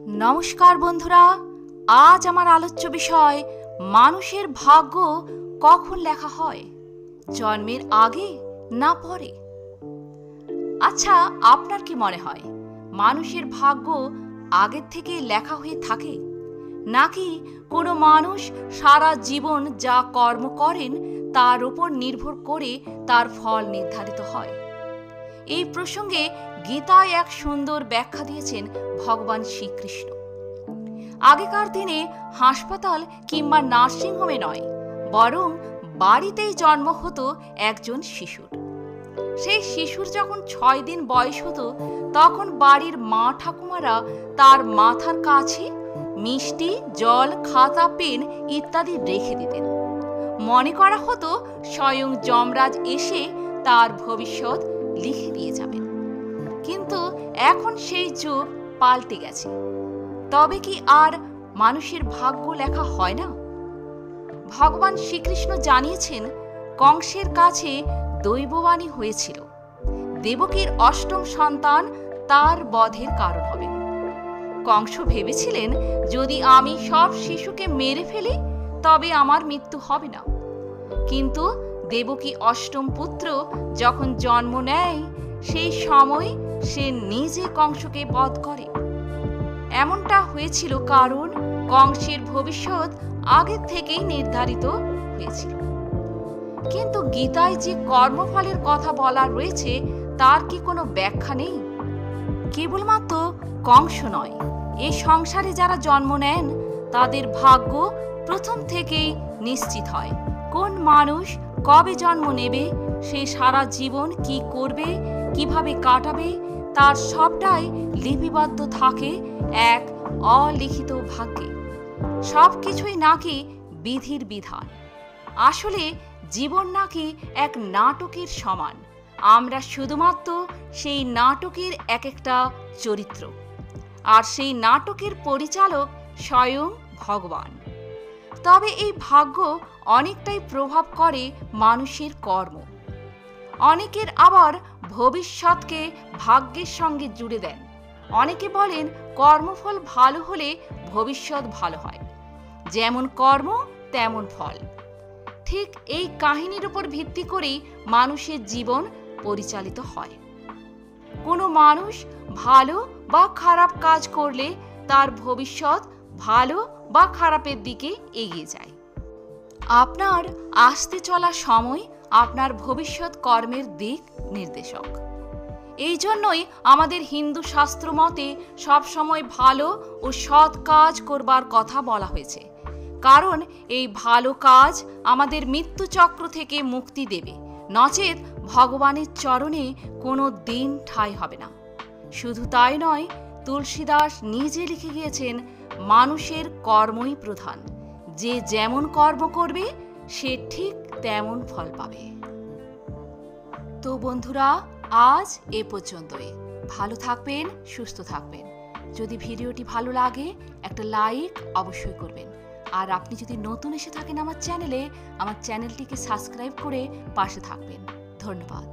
नमस्कार बंधुरा, आज आमार आलोच्य विषय मानुषेर भाग्य कखन लेखा हय, जन्मेर आगे ना परे। अच्छा, आपनार कि मने हय मानुषेर भाग्य आगे थेके लेखा हये थाके, नाकि कोनो मानुष सारा जीवन जा कर्म करेन तार उपर निर्भर करे तार फल निर्धारित हय? এই প্রসঙ্গে গীতায় এক সুন্দর ব্যাখ্যা দিয়েছেন ভগবান শ্রীকৃষ্ণ। আগেকার দিনে হাসপাতাল কিংবা নার্সিং হোমে নয়, বরং বাড়িতেই জন্ম হতো একজন শিশুর। সেই শিশুর যখন ৬ দিন বয়স হতো, তখন বাড়ির মা ঠাকুমারা তার মাথার কাছে মিষ্টি, জল, খাতা, পেন ইত্যাদি রেখে দিতেন। মনে করা হতো স্বয়ং যমরাজ এসে তার ভবিষ্যৎ লিখে দিয়ে যাবেন। কিন্তু এখন সেই যুগ পাল্টে গেছে। তবে কি আর মানুষের ভাগ্য লেখা হয় না? ভগবান শ্রীকৃষ্ণ জানিয়েছেন, কংসের কাছে দৈববাণী হয়েছিল দেবকীর ৮ম সন্তান তার বধের কারণ হবে। কংস ভেবেছিলেন, যদি আমি সব শিশুকে মেরে ফেলি তবে আমার মৃত্যু হবে না। কিন্তু দেবকী ৮ম পুত্র যখন জন্ম নেয়, সেই সময় সে নিজে কংসকে বধ করে। এমনটা হয়েছিল কারণ কংসের ভবিষ্যৎ আগে থেকেই নির্ধারিত হয়েছিল। কিন্তু গীতায় যে কর্মফলের কথা বলা রয়েছে, তার কি কোনো ব্যাখ্যা নেই? কেবলমাত্র কংস নয়, এই সংসারে যারা জন্ম নেন তাদের ভাগ্য প্রথম থেকেই নিশ্চিত হয়। কোন মানুষ কবে জন্ম নেবে, সে সারা জীবন কি করবে, কিভাবে কাটাবে, তার সবটাই লিপিবদ্ধ থাকে এক অলিখিত ভাগ্যে। সব কিছুই নাকি বিধির বিধান। আসলে জীবন নাকি এক নাটকের সমান। আমরা শুধুমাত্র সেই নাটকের এক একটা চরিত্র, আর সেই নাটকের পরিচালক স্বয়ং ভগবান। তবে এই ভাগ্য অনেকটাই প্রভাব করে মানুষের কর্ম। অনেকের আবার ভবিষ্যৎকে ভাগ্যের সঙ্গে জুড়ে দেন। অনেকে বলেন, কর্মফল ভালো হলে ভবিষ্যৎ ভালো হয়, যেমন কর্ম তেমন ফল। ঠিক এই কাহিনীর উপর ভিত্তি করেই মানুষের জীবন পরিচালিত হয়। কোনো মানুষ ভালো বা খারাপ কাজ করলে তার ভবিষ্যৎ ভালো বা খারাপের দিকে এগিয়ে যায়। আপনার আসতে চলা সময় আপনার ভবিষ্যৎ কর্মের দিক নির্দেশক। এই জন্যই আমাদের হিন্দু শাস্ত্র মতে সবসময় ভালো ও সৎ কাজ করবার কথা বলা হয়েছে, কারণ এই ভালো কাজ আমাদের মৃত্যুচক্র থেকে মুক্তি দেবে, নচেত ভগবানের চরণে কোনো দিন ঠাঁই হবে না। শুধু তাই নয়, তুলসীদাস নিজে লিখে গিয়েছেন, মানুষের কর্মই প্রধান। যে যেমন কর্ম করবে সে ঠিক তেমন ফল পাবে। তো বন্ধুরা, আজ এ পর্যন্তই। ভালো থাকবেন, সুস্থ থাকবেন। যদি ভিডিওটি ভালো লাগে একটা লাইক অবশ্যই করবেন। আর আপনি যদি নতুন এসে থাকেন আমার চ্যানেলটিকে সাবস্ক্রাইব করে পাশে থাকবেন। ধন্যবাদ।